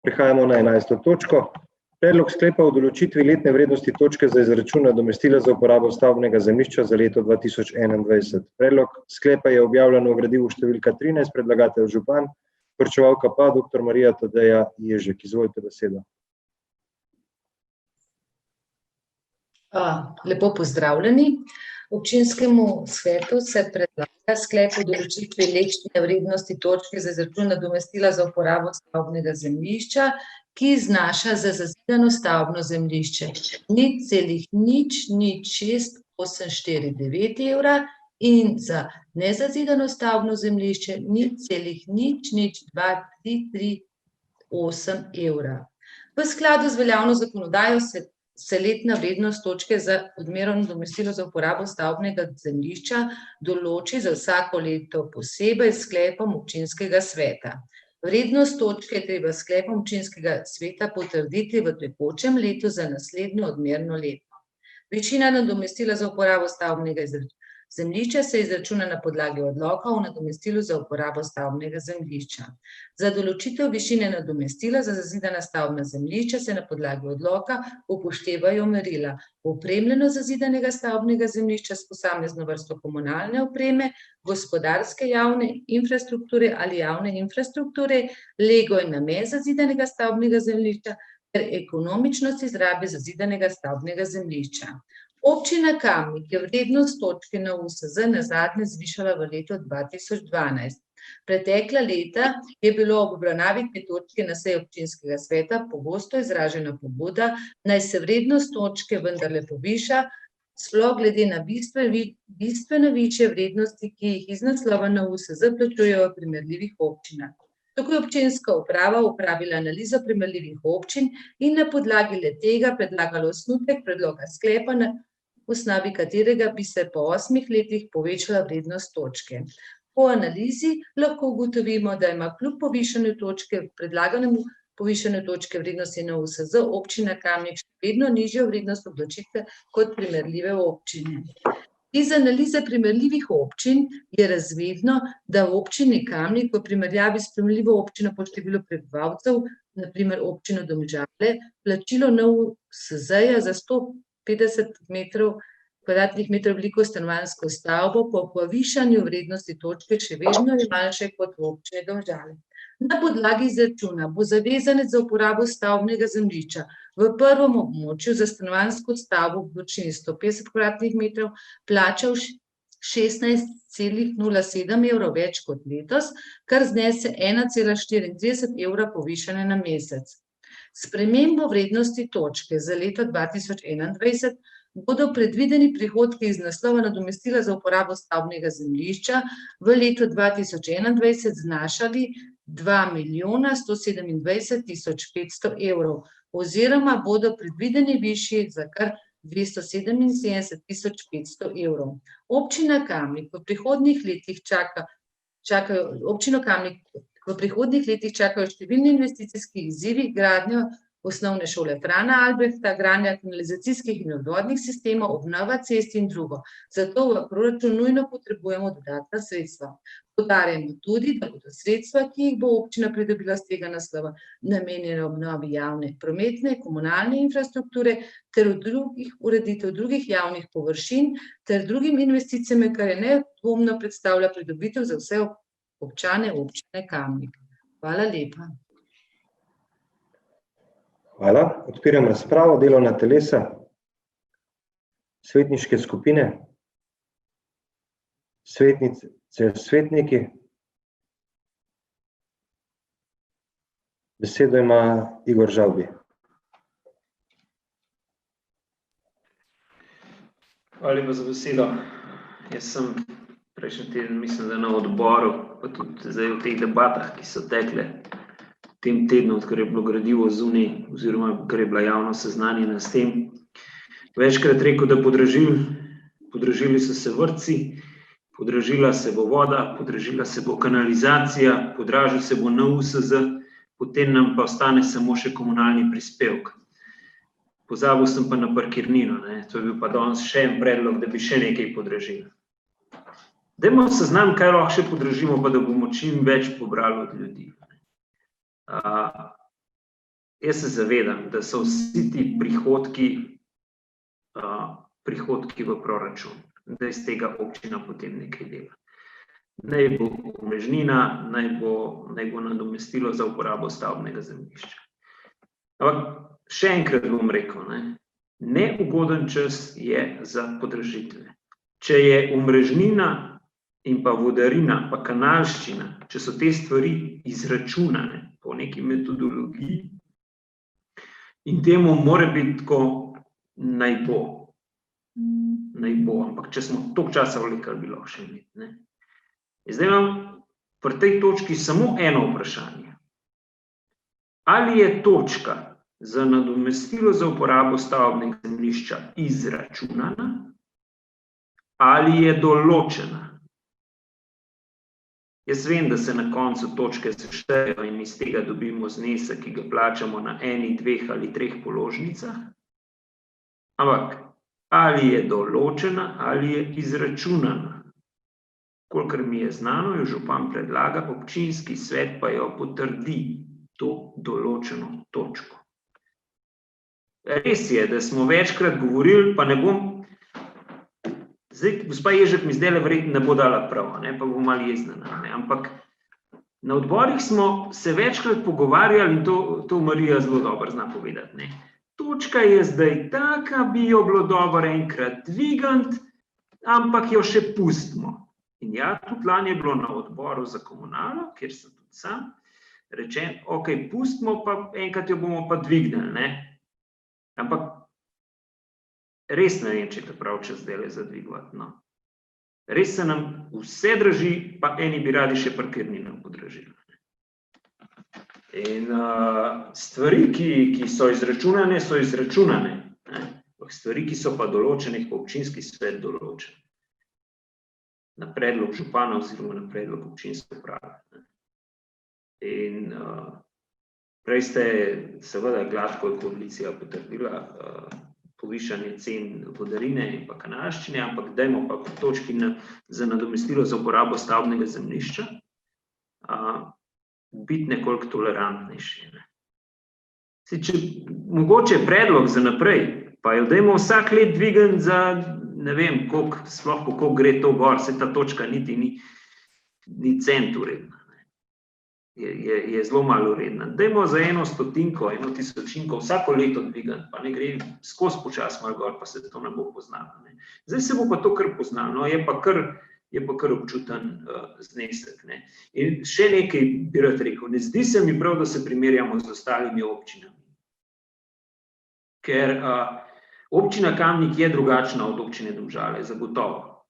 Prihajamo na 11. točko. Predlog sklepa o določitvi letne vrednosti točke za izračun nadomestila za uporabo stavbnega zemljišča za leto 2021. Predlog sklepa je objavljen v gradivu številka 13, predlagatelj župan, poročevalka pa dr. Marija Tadeja Ježek. Izvolite besedo. Lepo pozdravljeni. Občinskemu svetu se predlaga sklep o določitvi letne vrednosti točke za izračun nadomestila za uporabo stavbnega zemljišča, ki znaša za zazidano stavbno zemljišče 0,006,849 evra in za nezazidano stavbno zemljišče 0,002,338 evra. V skladu z veljavno zakonodajo se letna vrednost točke za odmero nadomestilo za uporabo stavbnega zemljišča določi za vsako leto posebej s sklepom občinskega sveta. Vrednost točke je treba s sklepom občinskega sveta potrditi v tekočem letu za naslednjo odmerno leto. Višina nadomestila za uporabo stavbnega zemljišča se izračuna na podlagi odloka o nadomestilu za uporabo stavbnega zemljišča. Za določitev višine nadomestila za zazidana stavbna zemljišča se na podlagi odloka upoštevajo merila: opremljenost zazidanega stavbnega zemljišča s posamezno vrsto komunalne opreme, gospodarske javne infrastrukture ali javne infrastrukture, lego in namen zazidanega stavbnega zemljišča ter ekonomičnost izrabe zazidanega stavbnega zemljišča. Občina Kamnik je vrednost točke na USZ nazadnje zvišala v letu 2012. Pretekla leta je bilo ob obravnavi te točke na seji občinskega sveta pogosto izražena pobuda, naj se vrednost točke vendarle poviša, sploh glede na bistveno višje vrednosti, ki jih iz naslova na USZ plačujejo v primerljivih občinah. Tako je občinska uprava opravila analizo primerljivih občin in na podlagi le-tega predlagala osnutek predloga sklepa, na osnovi katerega bi se po 8 letih povečala vrednost točke. Po analizi lahko ugotovimo, da ima kljub povišanju točke, predlaganemu povišanju točke vrednosti na USZ občina Kamnik še vedno nižjo vrednost obdavčitve kot primerljive občine. Iz analize primerljivih občin je razvidno, da v občini Kamnik v primerjavi s primerljivo občino po številu prebivalcev, na primer občino Domžale, plačilo NUSZ-ja za 150 kvadratnih metrov veliko stanovanjsko stavbo po povišanju vrednosti točke še vedno je manjše kot v občini Domžale. Na podlagi izračuna bo zavezanec za uporabo stavbnega zemljišča v prvem območju za stanovanjsko stavbo v višini 150 kvadratnih metrov plačal 16,07 evrov več kot letos, kar znese 1,34 evra povišanja na mesec. Spremembo vrednosti točke za leto 2021 bodo predvideni prihodki iz naslova nadomestila za uporabo stavbnega zemljišča v letu 2021 znašali 2.127.500 evrov oziroma bodo predvideni višji za kar 277.500 evrov. Občina Kamnik v prihodnjih letih čakajo številni investicijski izzivi, gradnjo osnovne šole Frana Albrehta, gradnja kanalizacijskih in vodovodnih sistemov, obnova cest in drugo. Zato v proračunu nujno potrebujemo dodatna sredstva. Poudarjamo tudi, da bodo sredstva, ki jih bo občina pridobila s tega naslova, namenjena obnovi javne, prometne, komunalne infrastrukture ter ureditev drugih javnih površin ter drugim investicijam, kar je nedvomno predstavlja pridobitev za vse občane občine Kamnik. Hvala lepa. Hvala. Odpiram razpravo. Delovna telesa, svetniške skupine, svetnice, svetniki. Besedo ima Igor Žavbi. Hvala lepa za besedo. Jaz sem prejšnji teden, mislim, da na odboru, pa tudi zdaj v teh debatah, ki so tekle v tem tednu, odkar je bilo gradivo zunaj, oziroma kar je bila javno seznanjena s tem, večkrat rekel, da podražili so se vrtci, podražila se bo voda, podražila se bo kanalizacija, podražil se bo NUSZ, potem nam pa ostane samo še komunalni prispevek. Pozabil sem pa na parkirnino, to je bil pa danes še en predlog, da bi še nekaj podražili. Dajmo seznam, kaj lahko še podražimo, pa da bomo čim več pobrali od ljudi. jaz se zavedam, da so vsi ti prihodki v proračun, da iz tega občina potem nekaj dela. Naj bo omrežnina, naj bo nadomestilo za uporabo stavbnega zemljišča. Ampak še enkrat bom rekel, neugoden čas je za podražitve. Če je omrežnina in pa vodarina, pa kanalščina, če so te stvari izračunane po neki metodologiji in temu mora biti tako, naj bo, ampak če smo toliko časa vlekali, bi lahko še imeti. Zdaj imam pri tej točki samo eno vprašanje. Ali je točka za nadomestilo za uporabo stavbnega zemljišča izračunana ali je določena? Jaz vem, da se na koncu točke seštejejo in iz tega dobimo znesek, ki ga plačamo na 1, 2 ali 3 položnicah, ampak ali je določena ali je izračunana? Kolikor mi je znano, jo župan predlaga, občinski svet pa jo potrdi, to določeno točko. Res je, da smo večkrat govorili, pa ne bom, zdaj, gospa Ježek mi zdajle verjetno ne bo dala prav, pa bom malo jezna, ampak na odborih smo se večkrat pogovarjali in to Marija zelo dobro zna povedati. Točka je zdaj taka, bi jo bilo dobro enkrat dvigant, ampak jo še pustimo. In ja, tudi lani je bilo na odboru za komunalo, kjer sem tudi sam, rečen, ok, pustimo, pa enkrat jo bomo pa dvignili, Ampak res ne vem, če je to prav čas zdajle zadvigovati, Res se nam vse draži, pa eni bi radi še parkirnino podražili. In stvari, ki so izračunane, so izračunane. Stvari, ki so pa določene, pa občinski svet določen. Na predlog župana oziroma na predlog občinske uprave. In prej ste seveda gladko koalicija potrdila povišanje cen vodarine in pa kanalščine, ampak dajmo pa po točki za nadomestilo za uporabo stavbnega zemljišča biti nekoliko tolerantnejši. Mogoče je predlog za naprej, pa jo dajmo vsak let dvigati za ne vem, koliko gre to gor, se ta točka niti ni cent uredna. Je zelo malo uredna. Dajmo za 1 stotinko, 1 tisočinko vsako leto dvigati, pa ne gre skozi počas malo gor, pa se to ne bo poznalo. Zdaj se bo pa to kar poznalo, je pa kar občuten znesek. In še nekaj bi rad rekel, ne zdi se mi prav, da se primerjamo z ostalimi občinami. Ker občina Kamnik je drugačna od občine Domžale, zagotovo.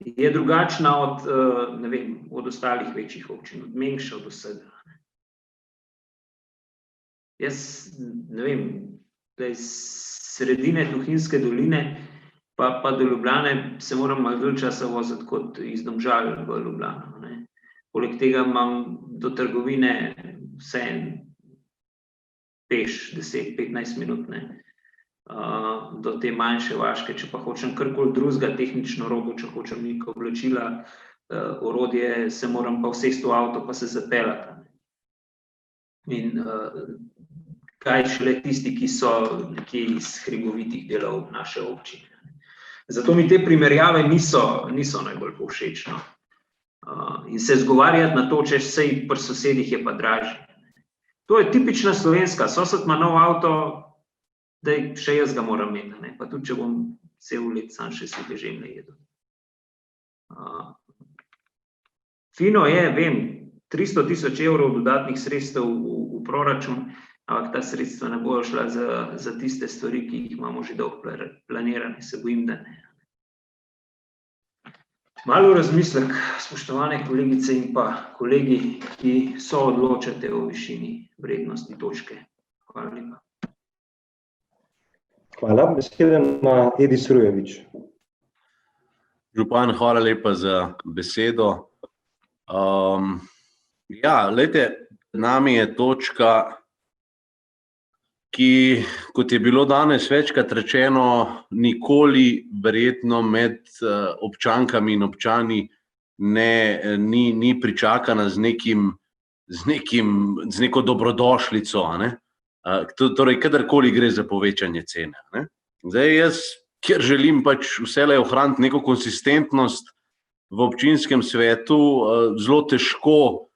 Je drugačna od ostalih večjih občin, od Mengša, od vsega. Jaz ne vem, da iz sredine Tuhinjske doline pa do Ljubljane se moram malo dlje časa voziti kot iz Domžal v Ljubljano. Poleg tega imam do trgovine vseeno peš 10-15 minut, do te manjše vaške, če pa hočem karkoli drugega, tehnično robo, če hočem neka oblačila, orodje, se moram pa usesti v avto, pa se zapeljati. In kaj šele tisti, ki so nekje iz hribovitih delov naše občine. Zato mi te primerjave niso najbolj povšečno. In se zgovarjati na to, če sej pri sosedih je pa dražje. To je tipična slovenska, sosed ima nov avto, da še jaz ga moram imeti, pa tudi, če bom cel let sam še si bežem ne jedel. Fino je, vem, 300.000 evrov dodatnih sredstev v proračun, ampak ta sredstva ne bojo šla za tiste stvari, ki jih imamo že dolgo planirane, se bojim, da ne. Malo razmislek, spoštovane kolegice in pa kolegi, ki so odločate o višini vrednosti točke. Hvala lepa. Hvala. Besedo ima Edi Srujevič. Župan, hvala lepa za besedo. Glejte, pred nami je točka, ki, kot je bilo danes večkrat rečeno, nikoli verjetno med občankami in občani ni pričakana z z neko dobrodošlico, a ne? Torej, kadarkoli gre za povečanje cene. Ne? Zdaj jaz, ker želim pač vselej ohraniti neko konsistentnost v občinskem svetu, zelo težko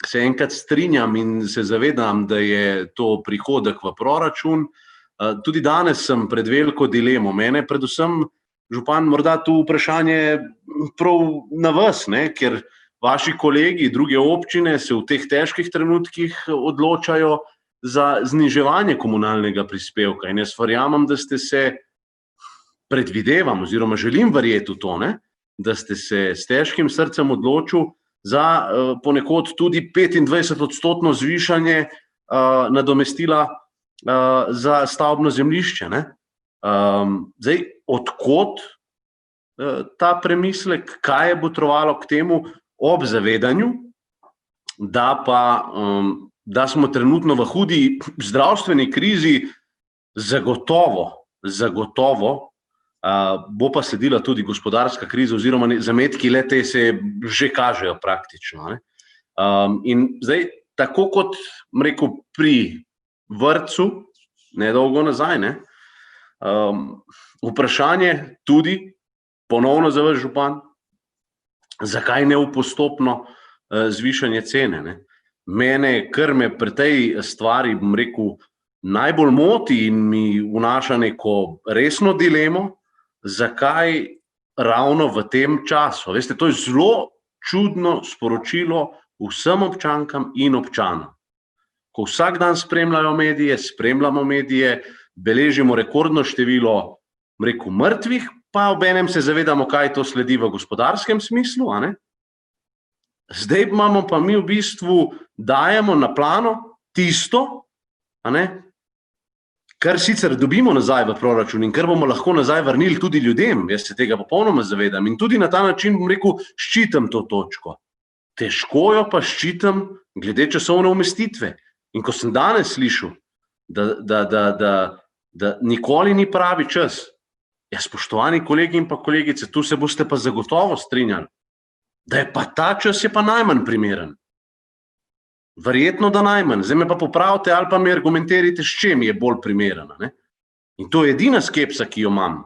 se enkrat strinjam in se zavedam, da je to prihodek v proračun. Tudi danes sem pred veliko dilemo. Mene predvsem, župan, morda tu vprašanje prav na vas, ne? Ker vaši kolegi, druge občine se v teh težkih trenutkih odločajo za zniževanje komunalnega prispevka. In jaz verjamem, da ste se, predvidevam oziroma želim verjeti v to, ne? Da ste se s težkim srcem odločili za ponekod tudi 25% zvišanje nadomestila za stavbno zemljišče. Ne? Zdaj, odkot ta premislek, kaj je botrovalo k temu, ob zavedanju, da smo trenutno v hudi zdravstveni krizi, zagotovo, bo pa sledila tudi gospodarska kriza oziroma zametki le-te se že kažejo praktično. Ne? In zdaj, tako kot rekel, pri vrtcu, nedolgo nazaj, ne? Vprašanje tudi ponovno za vas, župan, zakaj ne v postopno zvišanje cene. Ne? Mene, kar me pri tej stvari, bom rekel, najbolj moti in mi vnaša neko resno dilemo, zakaj ravno v tem času. Veste, to je zelo čudno sporočilo vsem občankam in občanom. Ko vsak dan spremljamo medije, beležimo rekordno število, rekel, mrtvih, pa obenem se zavedamo, kaj to sledi v gospodarskem smislu, a ne? Zdaj imamo pa mi v bistvu, dajemo na plano tisto, a ne, kar sicer dobimo nazaj v proračun in kar bomo lahko nazaj vrnili tudi ljudem, jaz se tega popolnoma zavedam in tudi na ta način, bom rekel, ščitam to točko. Težko jo pa ščitam glede časovne umestitve. In ko sem danes slišal, da nikoli ni pravi čas, ja, spoštovani kolegi in pa kolegice, tu se boste pa zagotovo strinjali, da je pa ta čas je pa najmanj primeren. Verjetno, da najmanj. Zdaj me pa popravite ali pa mi argumentirajte, s čem je bolj primerana. Ne? In to je edina skepsa, ki jo imam.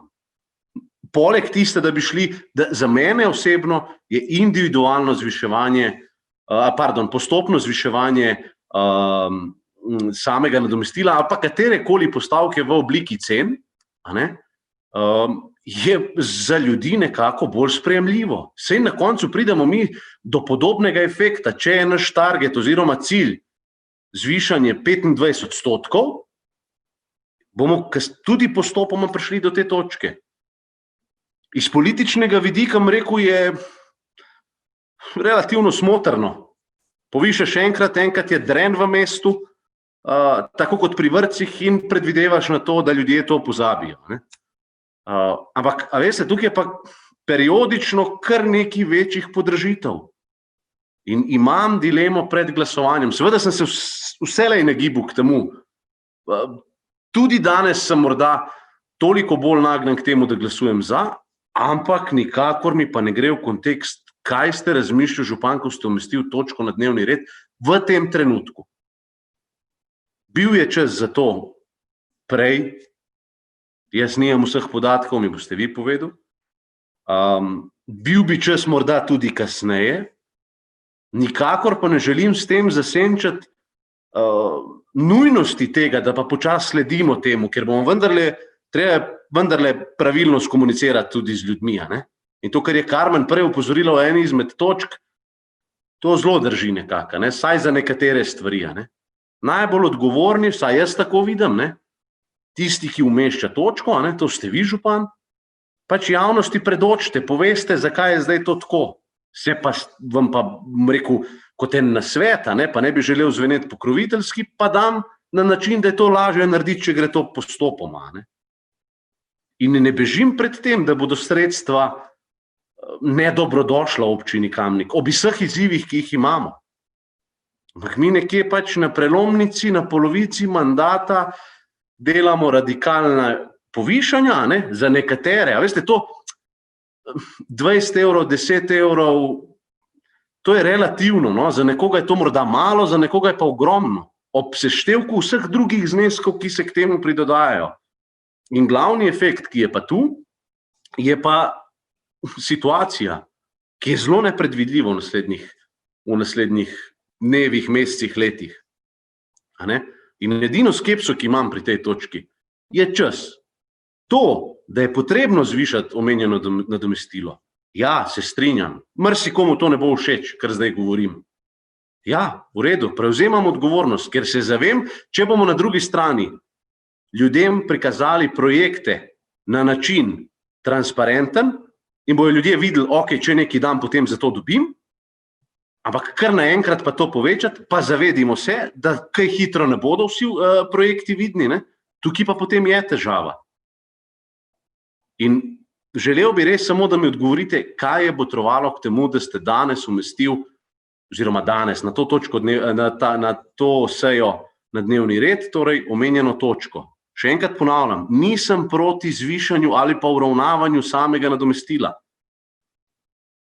Poleg tiste, da bi šli, da za mene osebno je individualno zviševanje, postopno zviševanje samega nadomestila ali pa katerekoli postavke v obliki cen, a ne, je za ljudi nekako bolj sprejemljivo. Saj na koncu pridemo mi do podobnega efekta, če je naš target oziroma cilj zvišanje 25%, bomo tudi postopoma prišli do te točke. Iz političnega vidika, rekel, je relativno smotrno. Povišaš enkrat je dren v mestu, tako kot pri vrtcih in predvidevaš na to, da ljudje to pozabijo. Ne? Ampak, a veste, tukaj je pa periodično kar nekaj večjih podražitev. In imam dilemo pred glasovanjem. Seveda sem se vselej nagibal k temu. Tudi danes sem morda toliko bolj nagnjen k temu, da glasujem za, ampak nikakor mi pa ne gre v kontekst, kaj ste razmišljali, župan, ko ste umestili točko na dnevni red v tem trenutku. Bil je čas za to prej, jaz nimam vseh podatkov, mi boste vi povedali. Bil bi čas morda tudi kasneje, nikakor pa ne želim s tem zasenčati nujnosti tega, da pa počasi sledimo temu, ker bomo vendarle pravilno skomunicirati tudi z ljudmi. Ne? In to, kar je Karmen prej opozorila v eni izmed točk, to zelo drži nekako, ne? Saj za nekatere stvari. Ne? Najbolj odgovorni, saj jaz tako vidim, ne? Tisti, ki umešča točko, ne? To ste vi, župan, pač javnosti predočite, poveste, zakaj je zdaj to tako. Se pa vam pa rekel, kot en nasvet, ne? Pa ne bi želel zveneti pokroviteljski, pa dam na način, da je to lažje narediti, če gre to postopoma. Ne? In ne bežim pred tem, da bodo sredstva nedobrodošla občini Kamnik, ob vseh izzivih, ki jih imamo. Ampak mi nekje pač na prelomnici, na polovici mandata delamo radikalna povišanja, ne, za nekatere. A veste, to 20 evrov, 10 evrov, To je relativno, no? Za nekoga je to morda malo, za nekoga je pa ogromno. Ob seštevku vseh drugih zneskov, ki se k temu pridodajajo. In glavni efekt, ki je pa tu, je pa situacija, ki je zelo nepredvidljiva v naslednjih dnevih, mesecih, letih. A ne? In edino skepso, ki imam pri tej točki, je čas. To, da je potrebno zvišati omenjeno nadomestilo, ja, se strinjam, marsikomu to ne bo všeč, kar zdaj govorim. Ja, v redu, prevzemam odgovornost, ker se zavem, če bomo na drugi strani ljudem prikazali projekte na način transparenten in bojo ljudje videli, ok, če neki dan potem za to dobim, ampak kar naenkrat pa to povečati, pa zavedimo se, da kaj hitro ne bodo vsi projekti vidni, ne? Tukaj pa potem je težava. In želel bi res samo, da mi odgovorite, kaj je botrovalo k temu, da ste danes umestil, oziroma danes na to točko, na to sejo na dnevni red, torej omenjeno točko. Še enkrat ponavljam, nisem proti zvišanju ali pa uravnavanju samega nadomestila.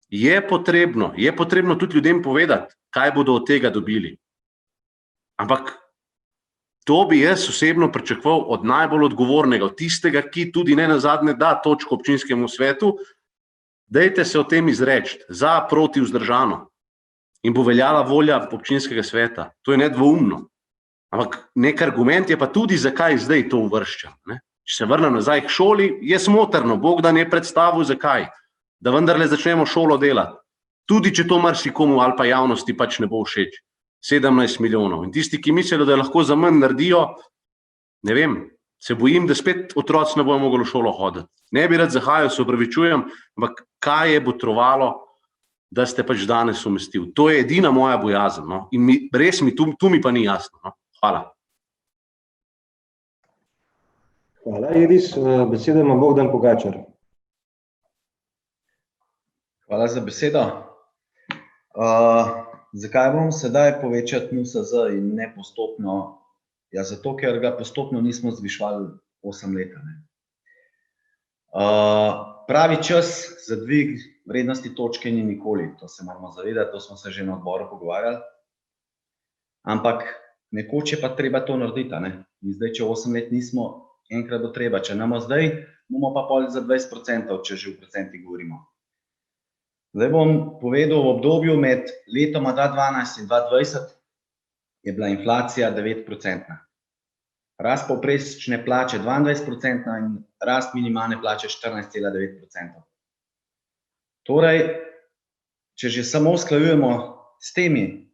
Je potrebno tudi ljudem povedati, kaj bodo od tega dobili. Ampak to bi jaz osebno pričakoval od najbolj odgovornega, od tistega, ki tudi ne nazadnje da točko občinskemu svetu, dajte se o tem izreči, za, proti, vzdržano. In bo veljala volja občinskega sveta. To je nedvoumno. Ampak nek argument je pa tudi, zakaj zdaj to uvrščam. Ne? Če se vrnem nazaj k šoli, je smotrno, Bogdan je predstavil, zakaj. Da vendarle začnemo šolo delati. Tudi, če to marsikomu ali pa javnosti pač ne bo všeč. 17 milijonov. In tisti, ki mislijo, da lahko za manj naredijo, ne vem, se bojim, da spet otroci ne bojo mogli v šolo hoditi. Ne bi rad zahajal, se opravičujem, ampak kaj je botrovalo, da ste pač danes umestil. To je edina moja bojazen. No? In res tu mi pa ni jasno. No? Hvala. Hvala, Iris. Besedo ima Bogdan Pogačar. Hvala za besedo. Zakaj bom sedaj povečati NUSZ in ne postopno? Ja, zato, ker ga postopno nismo zvišvali 8 let. Pravi čas za dvig vrednosti točke ni nikoli, to se moramo zavedati, to smo se že na odboru pogovarjali. Ampak nekoč je pa treba to narediti. In zdaj, če 8 let nismo, enkrat bo treba. Če namo zdaj, bomo pa pol za 20%, če že v procentih govorimo. Zdaj bom povedal, v obdobju med letoma 2012 in 2020 je bila inflacija 9%. Rast povprečne plače 22% in rast minimalne plače 14,9%. Torej, če že samo usklajujemo s temi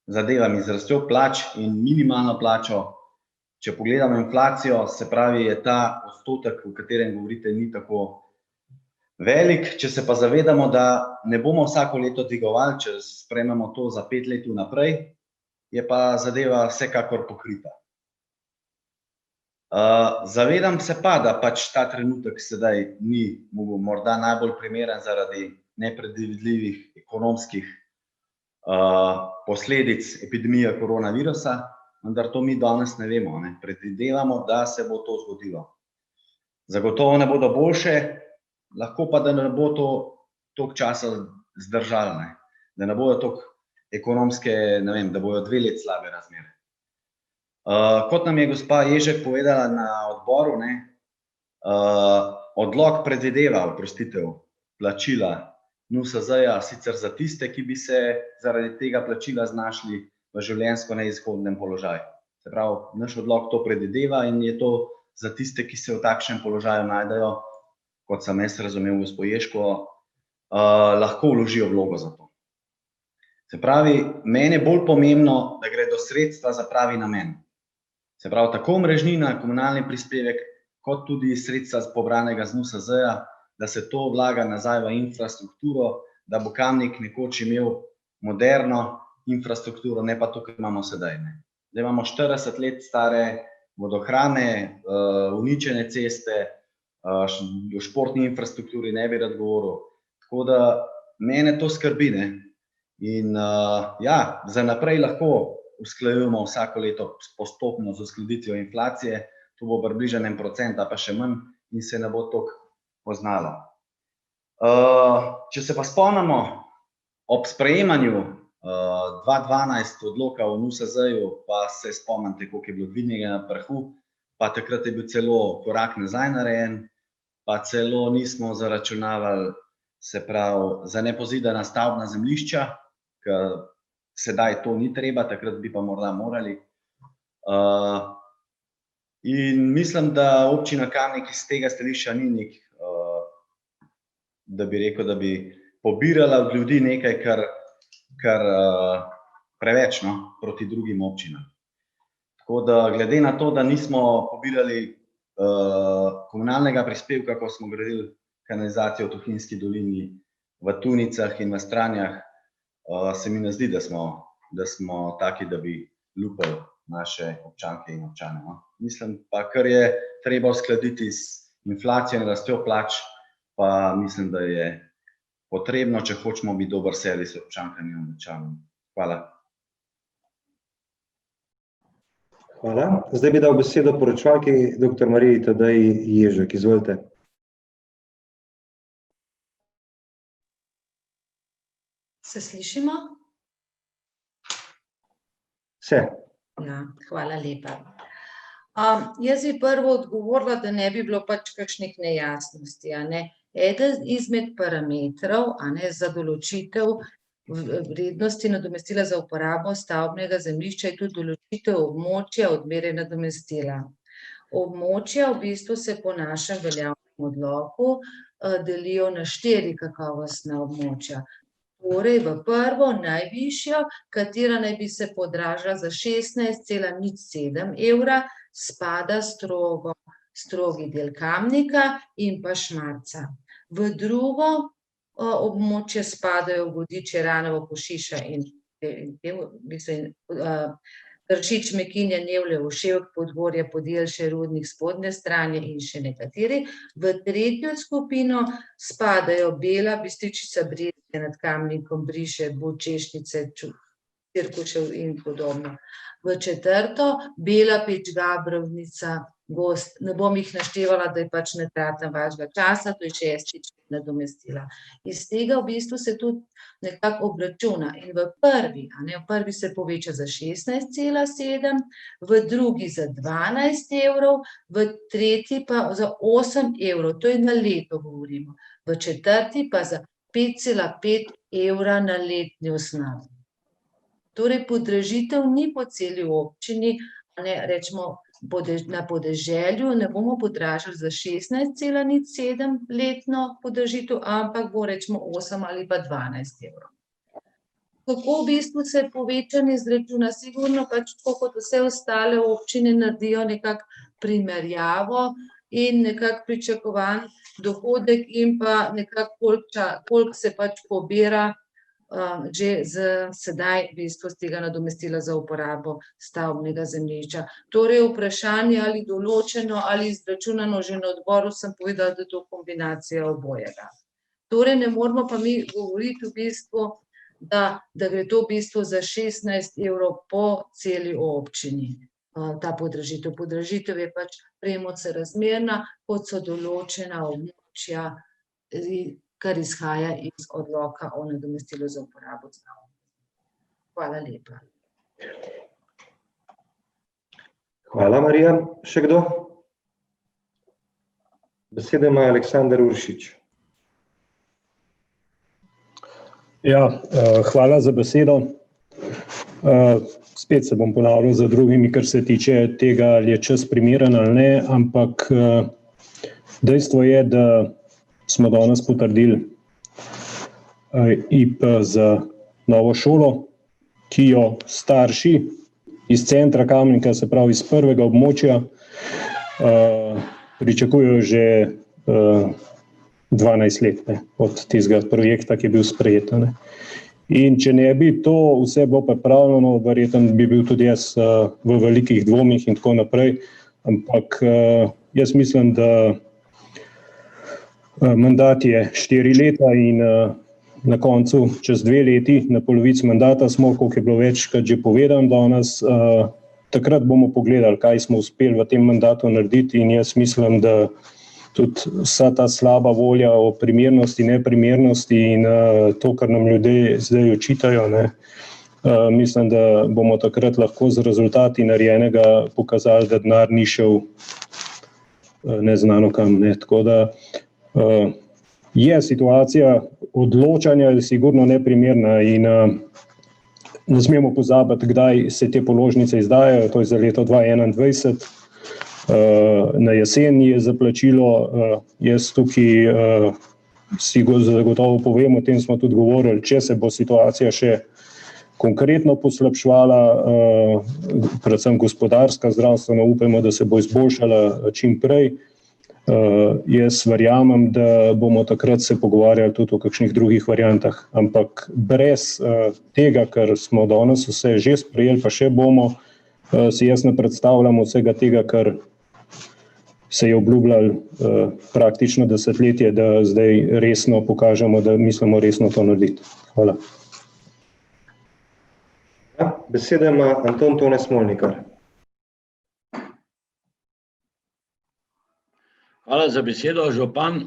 zadevami, z rastjo plač in minimalno plačo, če pogledamo inflacijo, se pravi, je ta odstotek, v katerem govorite, ni tako velik. Če se pa zavedamo, da ne bomo vsako leto dvigovali, če sprejmemo to za 5 let vnaprej, je pa zadeva vsekakor pokrita. Zavedam se pa, da pač ta trenutek sedaj ni morda najbolj primeren zaradi nepredvidljivih ekonomskih posledic epidemije koronavirusa, vendar to mi danes ne vemo. Predvidevamo, da se bo to zgodilo. Zagotovo ne bodo boljše, lahko pa, da ne bo to toliko časa zdržalo, da ne bojo toliko ekonomske, ne vem, da bojo 2 let slabe razmere. Kot nam je gospa Ježek povedala na odboru, odlok predvideva, oprostitev, plačila NUSZ-ja sicer za tiste, ki bi se zaradi tega plačila znašli v življenjsko neizhodnem položaju. Se pravi, naš odlok to predvideva in je to za tiste, ki se v takšnem položaju najdejo, kot sem jaz razumel gospo Ježko, lahko vložijo vlogo za to. Se pravi, meni je bolj pomembno, da gre do sredstva za pravi namen. Se pravi, tako omrežnina, komunalni prispevek, kot tudi sredstva pobranega z NUSZ-ja, da se to vlaga nazaj v infrastrukturo, da bo Kamnik nekoč imel moderno infrastrukturo, ne pa to, kar imamo sedaj. Zdaj imamo 40 let stare vodohrane, uničene ceste, o športni infrastrukturi ne bi rad govoril. Tako da mene to skrbi. In ja, za naprej lahko usklajujemo vsako leto postopno z uskladitvijo inflacije, to bo približno 1%, pa še manj in se ne bo toliko poznalo. Če se pa spomnimo Ob sprejemanju 2012 odloka o NUSZ-ju, pa se spomnite, koliko je bilo dvignjenega na prahu, pa takrat je bil celo korak nazaj narejen, pa celo nismo zaračunavali, se pravi, za nepozidana stavbna zemljišča, ker sedaj to ni treba, takrat bi pa morda morali. In mislim, da občina Kamnik iz tega stališča ni nek, da bi rekel, da bi pobirala od ljudi nekaj, kar preveč, no, proti drugim občinam. Tako da glede na to, da nismo pobirali komunalnega prispevka, ko smo gradili kanalizacijo v Tuhinjski dolini, v Tunicah in v Stranjah, se mi ne zdi, da smo taki, da bi lupali naše občanke in občane. No. Mislim pa, kar je treba uskladiti s inflacijo in rastjo plač, pa mislim, da je potrebno, če hočemo biti dober servis občankam in občanom. Hvala. Hvala. Zdaj bi dal besedo poročevalki dr. Mariji Tadeji Ježek. Izvolite. Se slišimo? Se. Ja, hvala lepa. Jaz bi prvo odgovorila, da ne bi bilo pač kakšnih nejasnosti, a ne. Eden izmed parametrov, a ne, za določitev vrednosti nadomestila za uporabo stavbnega zemljišča je tudi določitev območja odmere nadomestila. Območja v bistvu se po našem veljavnem odloku delijo na 4 kakovostna območja. Torej v prvo, najvišjo, katera naj bi se podražila za 16,07 evra, spada strogi del Kamnika in pa Šmarca. V drugo območje spadajo Vodiče, Ranovo, Pošiša in Tršič, Mekinja, Nevlje, Vševk, Podgorje, Podjelše, Rudnik, Spodnje Stranje in še nekateri. V tretjo skupino spadajo Bela, Bistričica, Brezje nad Kamnikom, Briše, Bud, Češnice, Cirkušev in podobno. V četrto Bela, Peč, Gabrovnica, Gozd. Ne bom jih naštevala, da je pač ne tratam vašega časa, to je 6. člen nadomestila. Iz tega v bistvu se tudi nekako obračuna in v prvi se poveča za 16,7, v drugi za 12 evrov, v tretji pa za 8 evrov, to je na leto govorimo, v četrti pa za 5,5 evra na letni osnovi. Torej podražitev ni po celi občini, ne, rečemo, na podeželju ne bomo podražili za 16,07 letno podražitev, ampak bo rečemo 8 ali pa 12 evrov. Kako v bistvu se povečanje izračuna? Sigurno pač tako kot vse ostale občine naredijo nekako primerjavo in nekako pričakovan dohodek in pa nekako koliko se pač pobira že sedaj v bistvu z tega nadomestila za uporabo stavbnega zemljišča. Torej vprašanje ali določeno ali izračunano, že na odboru sem povedala, da je to kombinacija obojega. Torej ne moramo pa mi govoriti v bistvu, da gre to v bistvu za 16 evrov po celi občini, ta podražitev. Podražitev je pač premoce razmerna, kot so določena območja, kar izhaja iz odloka o nadomestilu za uporabo stavb. Hvala lepa. Hvala, Marija. Še kdo? Besedo ima Aleksander Uršič. Ja, hvala za besedo. Spet se bom ponavljal za drugimi, kar se tiče tega, ali je čas primeren ali ne, ampak dejstvo je, da smo danes potrdili IP za novo šolo, ki jo starši iz centra Kamnika, se pravi iz prvega območja, pričakujejo že 12 let od tistega projekta, ki je bil sprejet. In če ne bi to vse bilo pripravljeno, verjetno bi bil tudi jaz v velikih dvomih in tako naprej, ampak jaz mislim, da mandat je 4 leta in na koncu, čez 2 leti, na polovici mandata smo, koliko je bilo večkrat že povedano danes, takrat bomo pogledali, kaj smo uspeli v tem mandatu narediti in jaz mislim, da tudi vsa ta slaba volja o primernosti, neprimernosti in to, kar nam ljudje zdaj očitajo, ne. Mislim, da bomo takrat lahko z rezultati narejenega pokazali, da denar ni šel neznano kam, ne. Tako da je situacija odločanja sigurno neprimerna in ne smemo pozabiti, kdaj se te položnice izdajajo, to je za leto 2021. Na jesen je za plačilo, jaz tukaj si zagotovo povem, o tem smo tudi govorili, če se bo situacija še konkretno poslabševala, predvsem gospodarska, zdravstveno upamo, da se bo izboljšala čim prej. Jaz verjamem, da bomo takrat se pogovarjali tudi o kakšnih drugih variantah, ampak brez tega, kar smo danes vse že sprejeli, pa še bomo, si jaz ne predstavljam vsega tega, kar se je obljubljalo praktično desetletje, da zdaj resno pokažemo, da mislimo resno to narediti. Hvala. Besedo ima Anton Tone Smolnikar. Hvala za besedo, župan.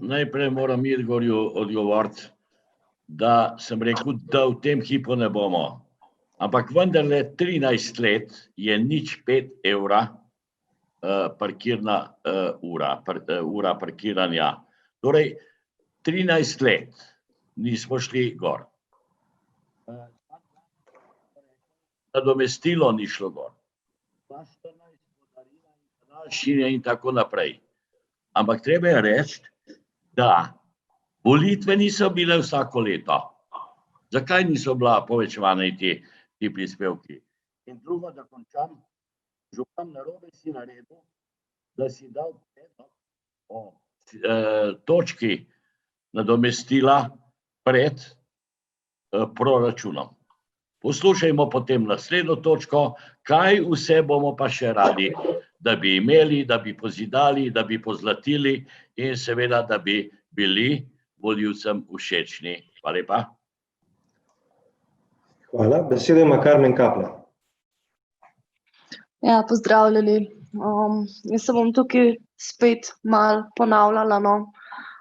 Najprej moram Igorju odgovoriti, da sem rekel, da v tem hipu ne bomo. Ampak vendarle 13 let je 0,5 evra parkirna ura parkiranja. Torej, 13 let nismo šli gor. Nadomestilo ni šlo gor. In tako naprej. Ampak treba je reči, da volitve niso bile vsako leto. Zakaj niso bila povečevane ti prispevki? In drugo, da končam, župan narobe si naredil, da si dal predlog o točki nadomestila pred proračunom. Poslušajmo potem naslednjo točko, kaj vse bomo pa še radi, da bi imeli, da bi pozidali, da bi pozlatili in seveda, da bi bili volivcem všečni. Hvala lepa. Hvala. Besedo ima Karmen Kapla. Ja, pozdravljeni. Jaz se bom tukaj spet malo ponavljala, no.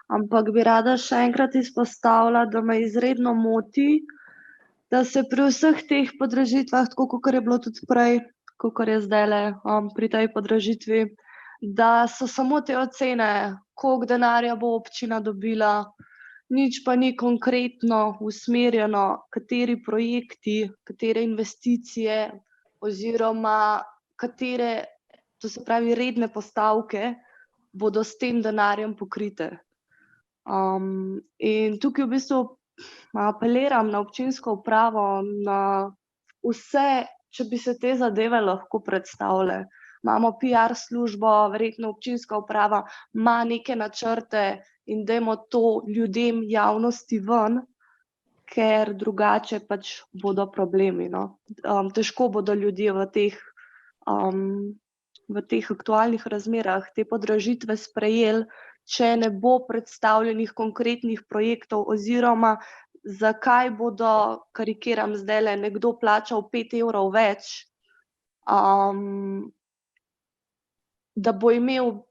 Ampak bi rada še enkrat izpostavila, da me izredno moti, da se pri vseh teh podražitvah, tako kot je bilo tudi prej, kot je zdajle pri tej podražitvi, da so samo te ocene, koliko denarja bo občina dobila, nič pa ni konkretno usmerjeno, kateri projekti, katere investicije oziroma katere, to se pravi redne postavke, bodo s tem denarjem pokrite. In tukaj v bistvu apeliram na občinsko upravo, na vse, če bi se te zadeve lahko predstavile. Imamo PR službo, verjetno občinska uprava ima neke načrte in dajmo to ljudem, javnosti ven, ker drugače pač bodo problemi, no. Težko bodo ljudje v teh aktualnih razmerah te podražitve sprejeli, če ne bo predstavljenih konkretnih projektov oziroma zakaj bodo, karikiram zdajle, nekdo plačal 5 evrov več, da bo imel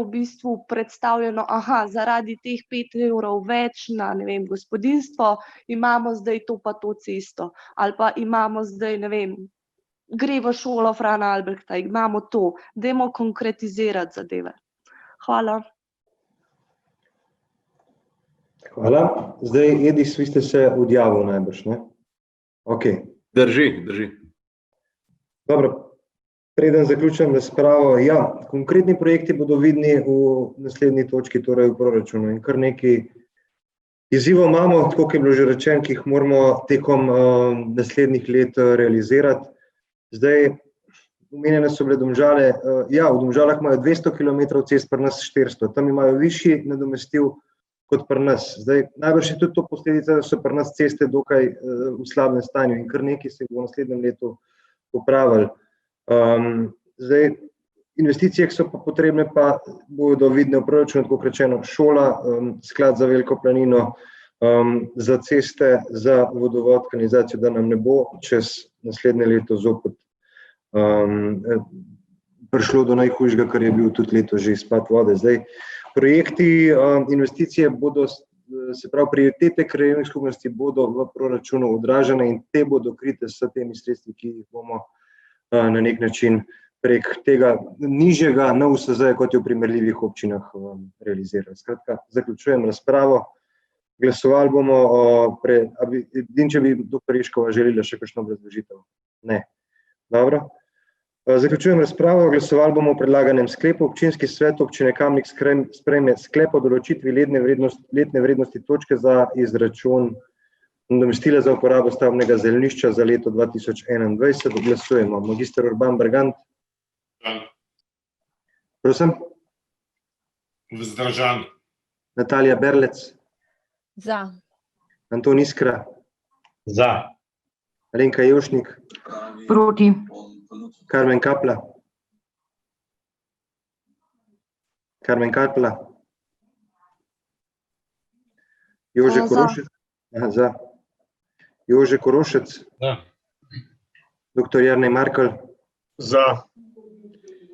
v bistvu predstavljeno, zaradi teh 5 evrov več na, ne vem, gospodinjstvo, imamo zdaj to pa to cesto. Ali pa imamo zdaj, ne vem, gre v šolo Frana Albrehta, imamo to. Dajmo konkretizirati zadeve. Hvala. Hvala. Zdaj, Edis, vi ste se odjavil najbrž, ne? Okej. Drži. Dobro, preden zaključim razpravo, ja, konkretni projekti bodo vidni v naslednji točki, torej v proračunu. In kar nekaj izzivov imamo, tako kot je bilo že rečeno, ki jih moramo tekom naslednjih let realizirati. Zdaj, omenjene so bile Domžale. Ja, v Domžalah imajo 200 km cest, pri nas 400. Tam imajo višji nadomestil kot pri nas. Zdaj, najbrž je tudi to posledica, da so pri nas ceste dokaj v slabem stanju in kar nekaj se bo v naslednjem letu popravili. Zdaj, investicije, ki so pa potrebne, pa bodo vidne v proračunu, tako rečeno, šola, sklad za Veliko planino, za ceste, za vodovod, kanalizacijo, da nam ne bo čez naslednje leto zopet prišlo do najhujšega, kar je bil tudi letos že izpad vode. Zdaj, projekti, investicije bodo, se pravi, prioritete krajevnih skupnosti bodo v proračunu odražene in te bodo krite s temi sredstvi, ki jih bomo na nek način prek tega nižjega NUSZ, kot je v primerljivih občinah realizirali. Skratka, zaključujem razpravo. Glasovali bomo, če bi dr. Iškova želela še kakšno obrazložitev. Ne. Dobro. Zaključujem razpravo. Glasovali bomo o predlaganem sklepu. Občinski svet občine Kamnik sprejme sklep o določitvi letne vrednosti točke za izračun nadomestila za uporabo stavbnega zemljišča za leto 2021. Glasujemo. Magister Urban Bergant. Prosim. Vzdržan. Natalija Berlec. Za. Anton Iskra. Za. Alenka Jevšnik. Proti. Karmen Kapla. Karmen Kapla. Jože Korošec. Za. Jože Korošec. Za. Dr. Jernej Markelj. Za.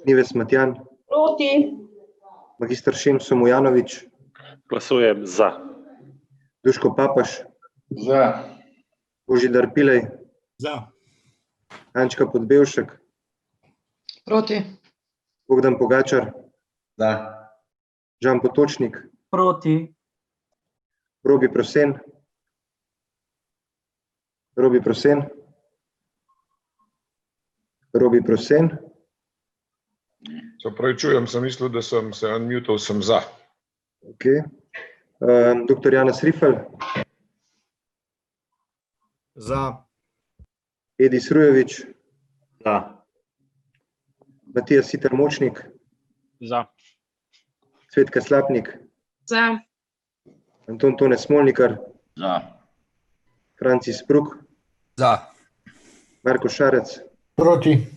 Nives Matjan. Proti. Magister Šemso Mujanovič. Glasujem za. Duško Papaš. Za. Božidar Pilej. Za. Ančka Podbevšek. Proti. Bogdan Pogačar. Za. Žan Potočnik. Proti. Robi Prosen. Robi Prosen. Robi Prosen. Se opravičujem, sem mislil, da sem se unmutal, sem za. Okay. Dr. Janez Rifel. Za. Edi Srujevič. Za. Matija Siter Močnik. Za. Cvetka Slapnik. Za. Anton Tone Smolnikar. Za. Francis Pruk. Za. Marko Šarec. Proti.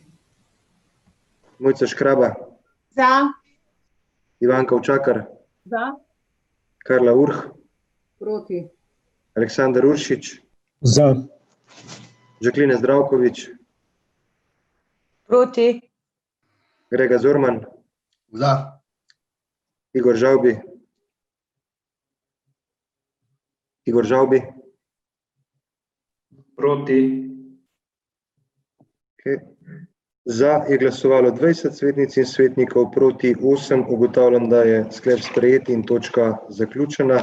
Mojca Škraba. Za. Ivanka Učakar. Za. Karla Urh. Proti. Aleksandar Uršič. Za. Žaklina Zdravkovič. Proti. Grega Zorman. Za. Igor Žavbi. Igor Žavbi. Proti. Okay. Za je glasovalo 20 svetnic in svetnikov, proti 8. Ugotavljam, da je sklep sprejet in točka zaključena.